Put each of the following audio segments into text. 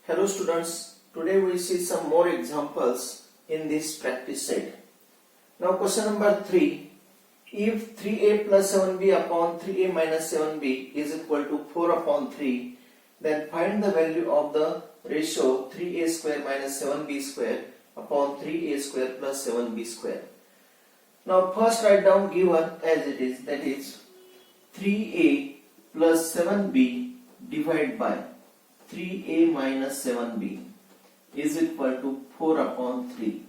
Hello students, today we see some more examples in this practice set. Now question number 3. If 3a plus 7b upon 3a minus 7b is equal to 4 upon 3, then find the value of the ratio 3a square minus 7b square upon 3a square plus 7b square. Now first write down given as it is, that is 3a plus 7b divided by 3a minus 7b is equal to 4 upon 3.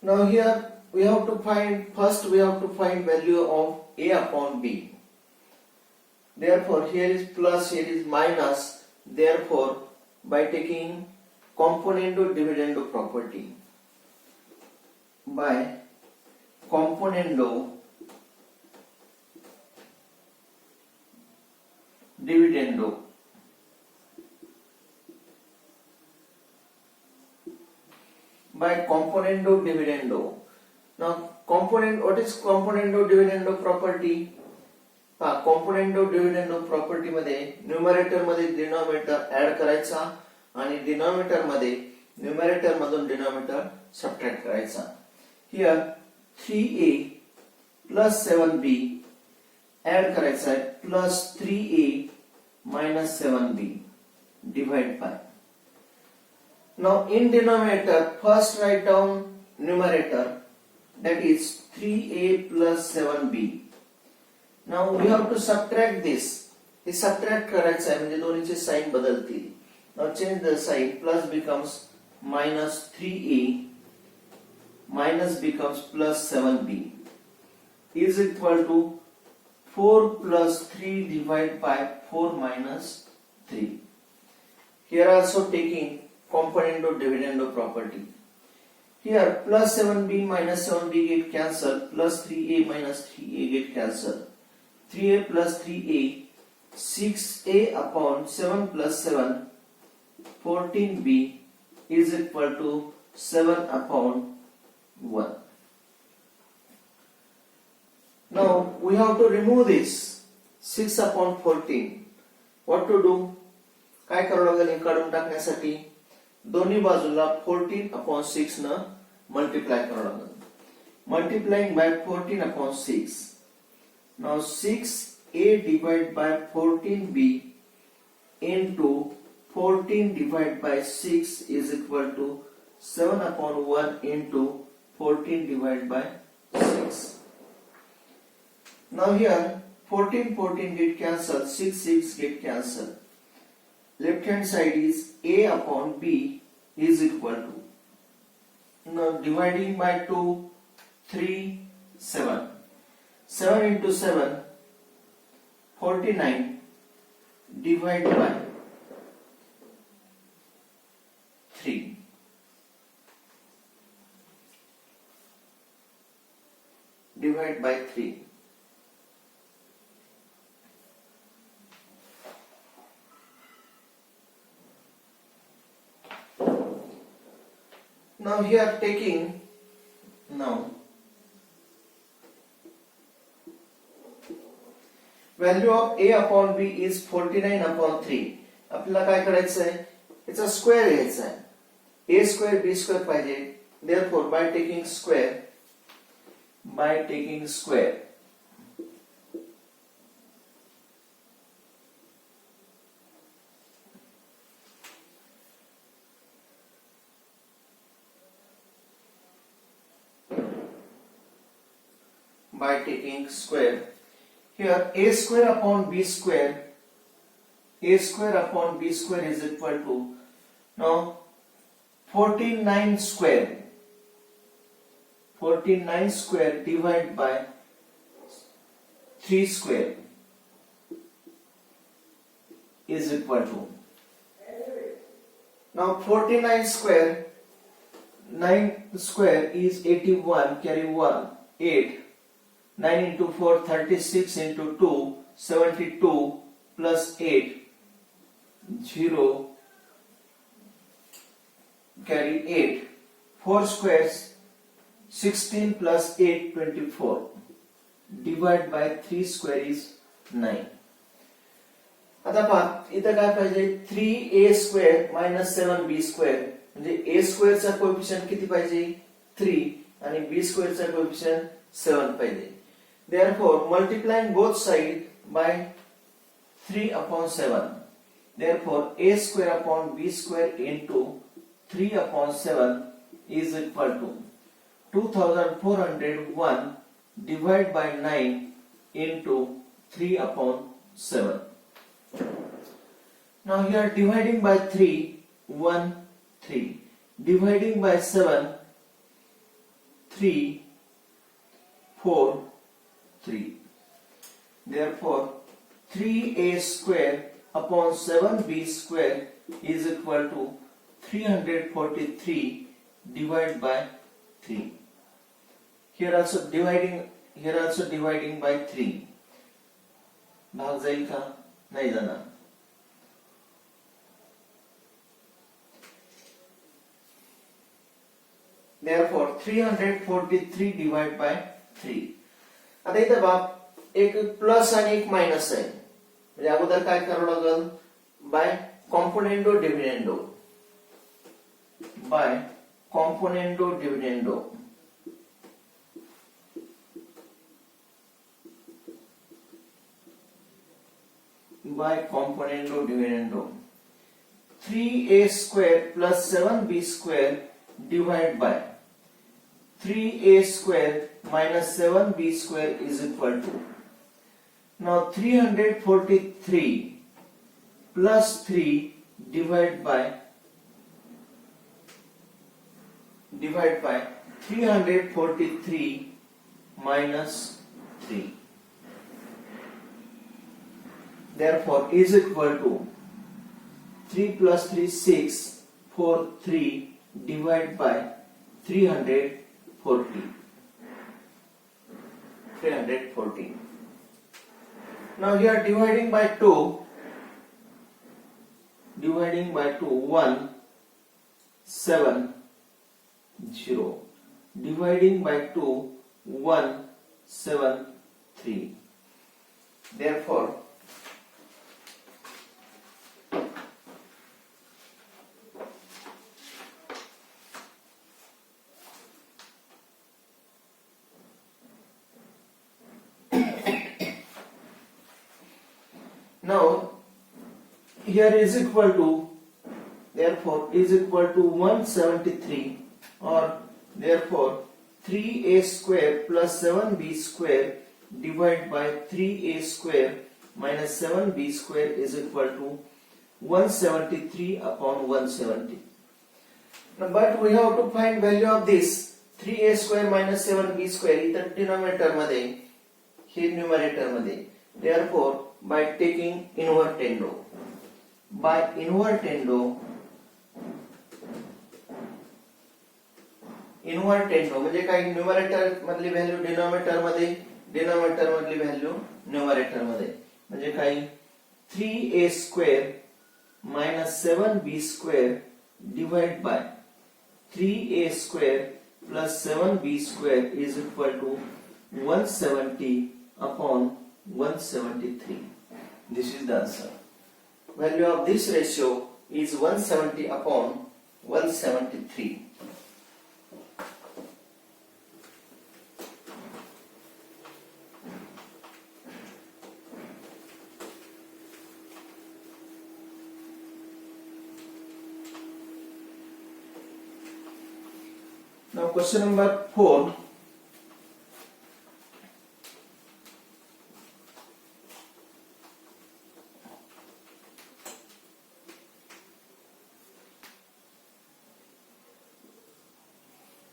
Now here we have to find value of a upon b. Therefore here is plus, here is minus. Therefore by taking componendo dividendo property, by componendo dividendo, Now what is componendo dividendo property? componendo dividendo property मध्ये numerator मध्ये denominator add करायचा आणि denominator मध्ये numerator मधून denominator subtract करायचा. Here 3a plus 7b add करायचा आहे plus 3a minus 7b divide by. Now in denominator first write down numerator, that is 3a plus 7b. Now we have to subtract this. हे subtract करायचं आहे म्हणजे दोन्हीचे sign बदलतील. Now change the sign. Plus becomes minus 3a minus becomes plus 7b is equal to 4 plus 3 divided by 4 minus 3. Here also taking componendo dividendo property. Here plus 7b minus 7b get cancelled, plus 3a minus 3a get cancelled. 3a plus 3a, 6a upon 7 plus 7, 14b is equal to 7 upon 1. Now we have to remove this 6 upon 14. What to do? काय करावं लागेल हे काढून टाकण्यासाठी दोन्ही बाजूला 14 upon 6 न multiply करावं लागेल. Multiplying by 14 upon 6. Now 6a divided by 14b into 14 divided by 6 is equal to 7 upon 1 into 14 divided by 6. Now here 14 get cancelled, 6 get cancelled. Left hand side is a upon b is equal to, now dividing by 2, 3, 7. 7 into 7, 49 divided by 3. Divide by 3. Now here taking value of a upon b is 49 upon 3. आपल्याला काय करायचं आहे, याचा square घ्यायचा आहे. a square b square पाहिजे. Therefore by taking square here a square upon b square is equal to, now 49 square divided by 3 square is equal to, now 49 square, 9 square is 81, carry 1, 8, 9 into 4, 36 into 2, 72 plus 8, 0, carry 8, 4 squares, 16 plus 8, 24, divide by 3 square is 9. आता पहा इथं काय पाहिजे 3a² minus 7b² म्हणजे a² चा coefficient किती पाहिजे 3 आणि b² चा कोएफिशियंट 7 पाहिजे. Therefore multiplying both sides by 3/7. Therefore a² upon b² into 3/7 is equal to 2401 divided by 9 into 3/7. Now here dividing by 3 1 3, dividing by 7 3 4 3. Therefore 3a² upon 7b² is equal to 343 divided by 3. Here also dividing by 3. भाग जाईल का नाही जाणार. Therefore 343 divided by 3. आता इथं बघ एक plus आणि एक मायनस आहे म्हणजे अगोदर काय करावं लागेल by componendo dividendo by componendo dividendo. By componendo dividendo. 3a² plus 7b² divided by 3a² minus 7b² is equal to. Now 343 plus 3 divided by 343 minus 3. Therefore is equal to 3 plus 3 6 4 3 divided by 340. Now here dividing by 2 1 7 0, dividing by 2 1 7 3. Therefore now here is equal to, therefore is equal to 173, or therefore 3a² plus 7b² divided by 3a² minus 7b² is equal to 173 upon 170. Now, but we have to find value of this 3a² minus 7b² इतर denominator मध्ये हे numerator मध्ये. Therefore by taking invertendo म्हणजे काय numerator मधली value denominator मध्ये, denominator मधली value numerator मध्ये म्हणजे काय 3a² minus 7b² divided by 3a² plus 7b² is equal to 170 upon 173. This is the answer. Value of this ratio is 170 upon 173. Now question number 4.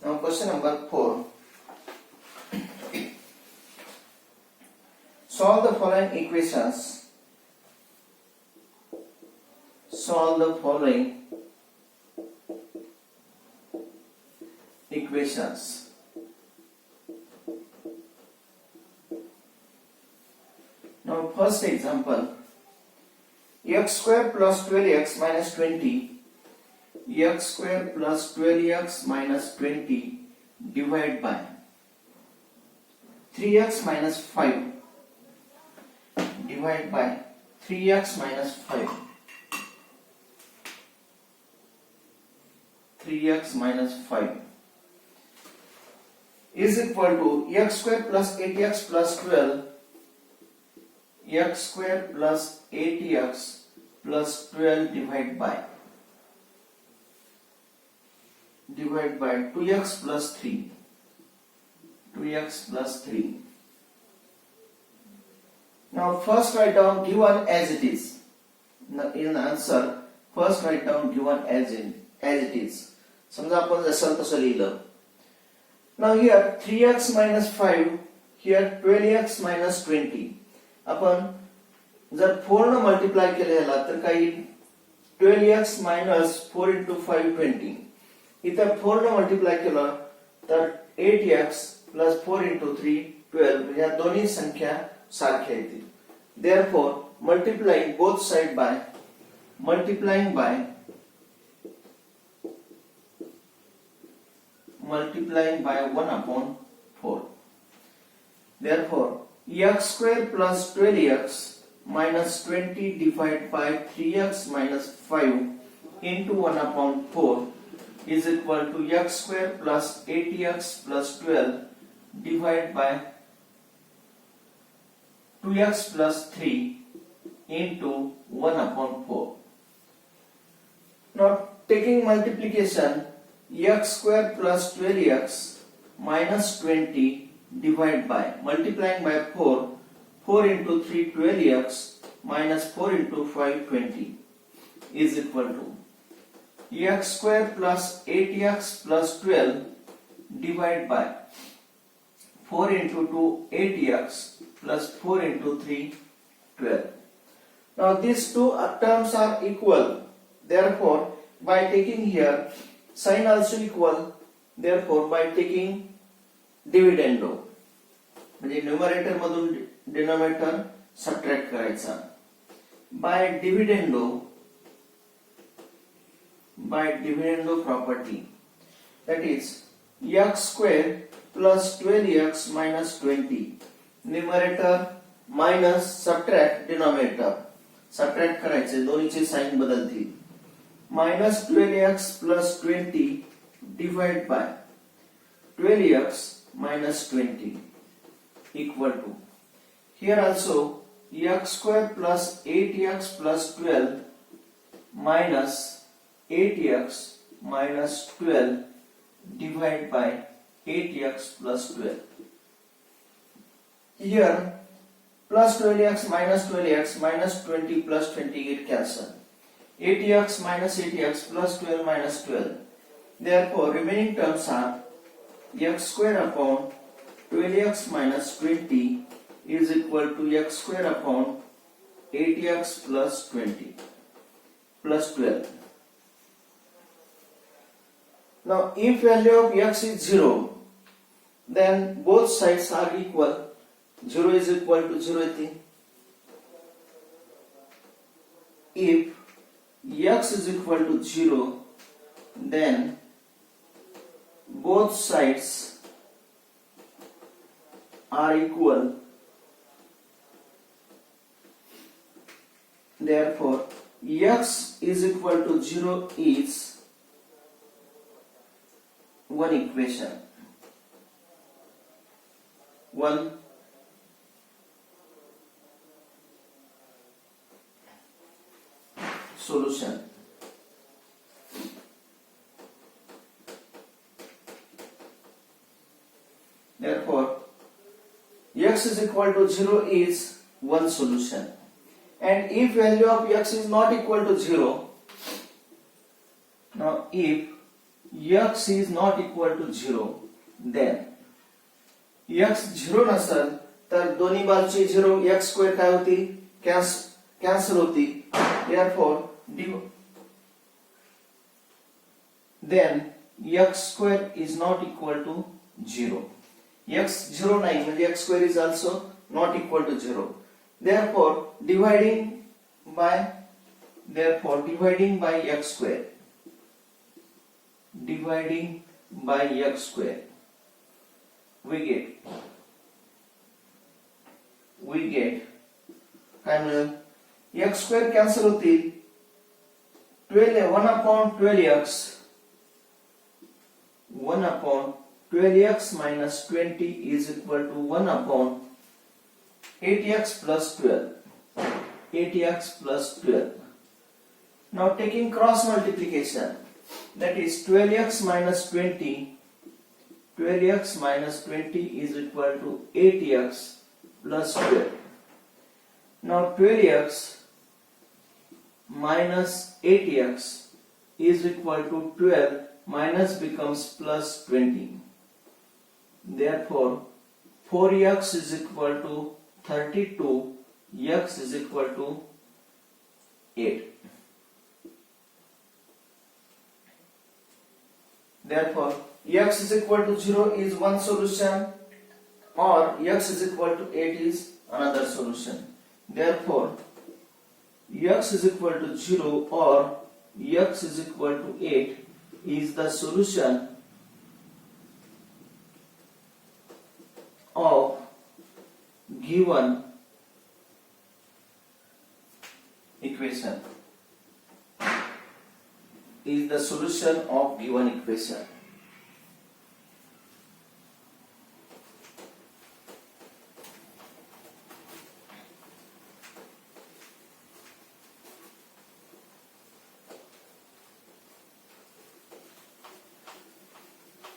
Now question number 4. Solve the following equations. Solve the following equations. Now first example, x² plus 12x minus 20, x² plus 12x minus 20 divided by 3x minus 5 divided by 3x minus 5. 3x minus 5 is equal to x square plus 8x plus 12. X square plus 8x plus 12 divided by 2x plus 3. 2x plus 3. Now first write down given as it is. Now in answer first write down given as it is. समजा आपण जसं तसं लिहिलं. Now here 3x minus 5, here 12x minus 20. आपण जर 4 न multiply केलेला तर काही 12x minus 4 into 5 20. इथं 4 न मल्टिप्लाय केलं तर 8x plus 4 into 3 12. या दोन्ही संख्या सारख्या येतील. Therefore multiplying both side by 1/4. Therefore x square plus 12x minus 20 divided by 3x minus 5 into 1/4 is equal to x square plus 8x plus 12 divided by 2x plus 3 into 1/4. Now taking multiplication, x square plus 12x minus 20 divided by multiplying by 4. 4 into 3 12x minus 4 into 5 20 is equal to x square plus 8x plus 12 divided by 4 into 2 8x plus 4 into 3 12. Now these two terms are equal. Therefore by taking here sign also equal. Therefore by taking dividendo म्हणजे numerator मधून denominator subtract करायचा. By dividendo property, that is x square plus 12x minus 20. Numerator minus subtract denominator. Subtract करायचे, दोन्हीचे sign बदलतील. minus 12x plus 20 divided by 12x minus 20 equal to, here also x square plus 8x plus 12 minus 8x minus 12 divided by 8x plus 12. Here plus 12x minus 20 plus 20 get cancelled. 8x minus 8x plus 12 minus 12. Therefore remaining terms are x square upon 12x minus 20 is equal to x square upon 8x plus 20 plus 12. Now if value of x is 0, then both sides are equal. 0 is equal to 0. If x is equal to 0, then both sides are equal. Therefore x is equal to 0 is one equation, one solution. Therefore x is equal to 0 is one solution. And if value of x is not equal to 0, now if x is not equal to 0, then x 0 नसेल तर दोन्ही बाजूची 0 x square काय होती, cancel होती. Therefore then x square is not equal to 0. x 0 नाही म्हणजे x square is also not equal to 0. Therefore dividing by x square, we get काय मिळेल, x स्क्वेअर कॅन्सल होतील. 1 upon 12x 1 upon 12x minus 20 is equal to 1 upon 8x plus 12. 8x plus 12. Now taking cross multiplication, that is 12x minus 20. 12x minus 20 is equal to 8x plus 12. Now 12x minus 8x is equal to 12 minus becomes plus 20. Therefore 4x is equal to 32, x is equal to 8. Therefore x is equal to 0 is one solution, or x is equal to 8 is another solution. Therefore x is equal to 0 or x is equal to 8 is the solution of given equation. Is the solution of given equation.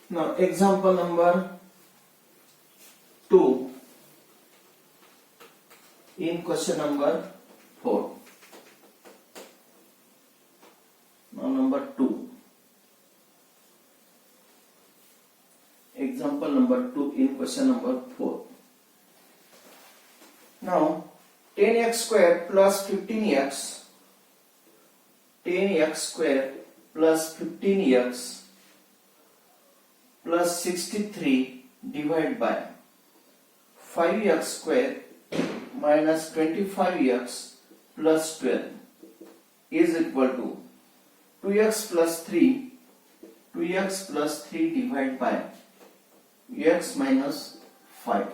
Now example number 2 in question number 4. Now number 2. Example number 2 in question number 4. Now 10x square plus 15x 10x square plus 15x plus 63 divided by 5x square minus 25x plus 12 is equal to 2x plus 3 divided by x minus 5.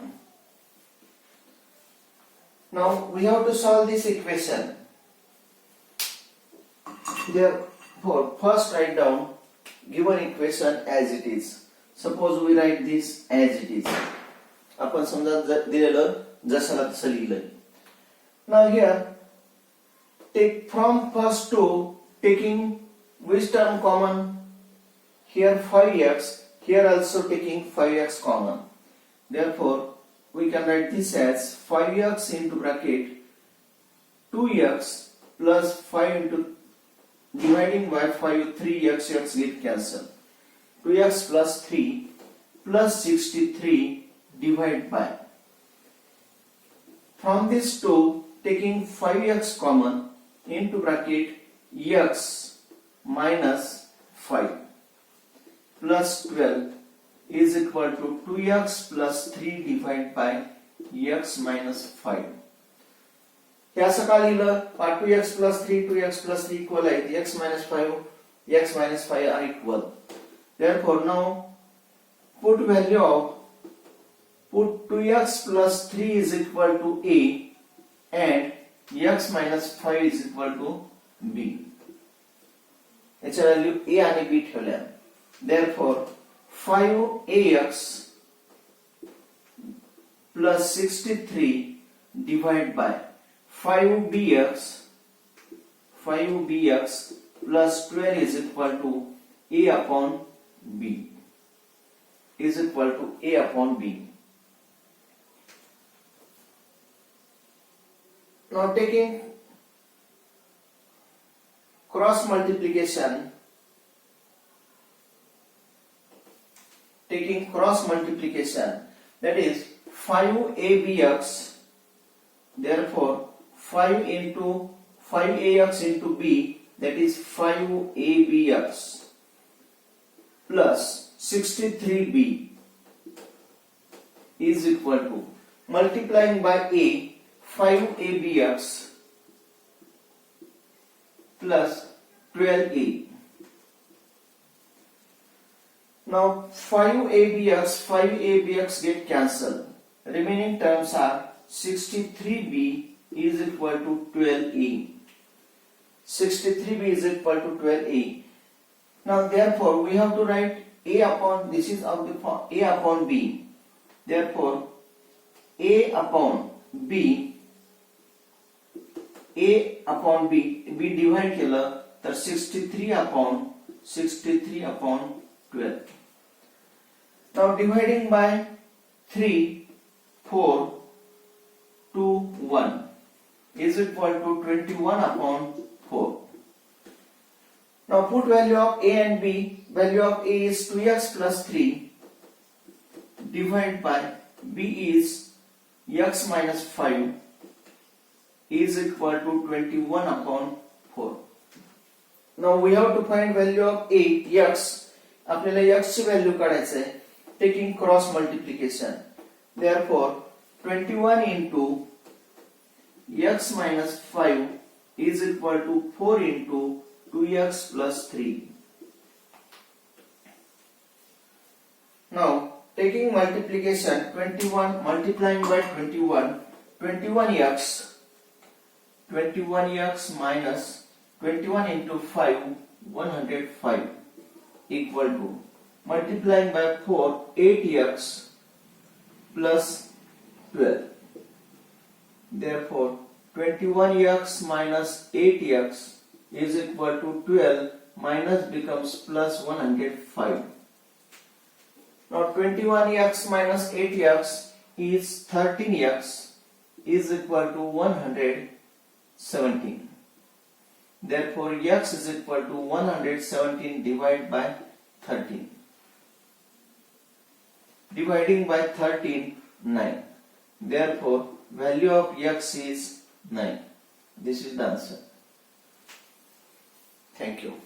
Now we have to solve this equation. Therefore first write down given equation as it is. Suppose we write this as it is. आपण समजा दिलेलं जशाला तसं लिहिलंय. Now here take from first two, taking which term common? Here 5x, here also taking 5x common. Therefore we can write this as 5x into bracket 2x plus 5 into dividing by 5 3x, x get cancelled. 2x plus 3 plus 63 divided by. From this 2 taking 5x common into bracket x minus 5 plus 12 is equal to 2x plus 3 divided by x minus 5. हे असं का लिहिलं? 2x plus 3 2x plus 3 equal आहे. x minus 5 are equal. Therefore now put 2x plus 3 is equal to a and x minus 5 is equal to b. याची value a आणि b ठेवल्या. Therefore 5ax plus 63 divided by 5bx plus 12 is equal to a upon b is equal to a upon b. Now taking cross multiplication, that is 5abx, therefore 5 into 5ax into b, that is 5abx plus 63b is equal to, multiplying by a, 5abx plus 12a. Now 5abx get cancelled. Remaining terms are 63b is equal to 12e. 63b is equal to 12e. Now therefore we have to write a upon, this is of the form a upon b. Therefore a upon b b divide केलं तर 63 upon 12. Now dividing by 3, 4, 2, 1 is equal to 21 upon 4. Now put value of a and b. Value of a is 2x plus 3 divided by b is x minus 5 is equal to 21 upon 4. Now we have to find value of a, x. आपल्याला x ची value काढायची आहे taking cross multiplication. Therefore 21 into x minus 5 is equal to 4 into 2x plus 3. Now taking multiplication, 21 multiplying by 21x minus 21 into 5, 105 equal to multiplying by 4, 8x plus 12. Therefore 21x minus 8x is equal to 12, minus becomes plus 105. Now 21x minus 8x is 13x is equal to 117. Therefore x is equal to 117 divided by 13. Dividing by 13, 9. Therefore value of x is 9. This is the answer. Thank you.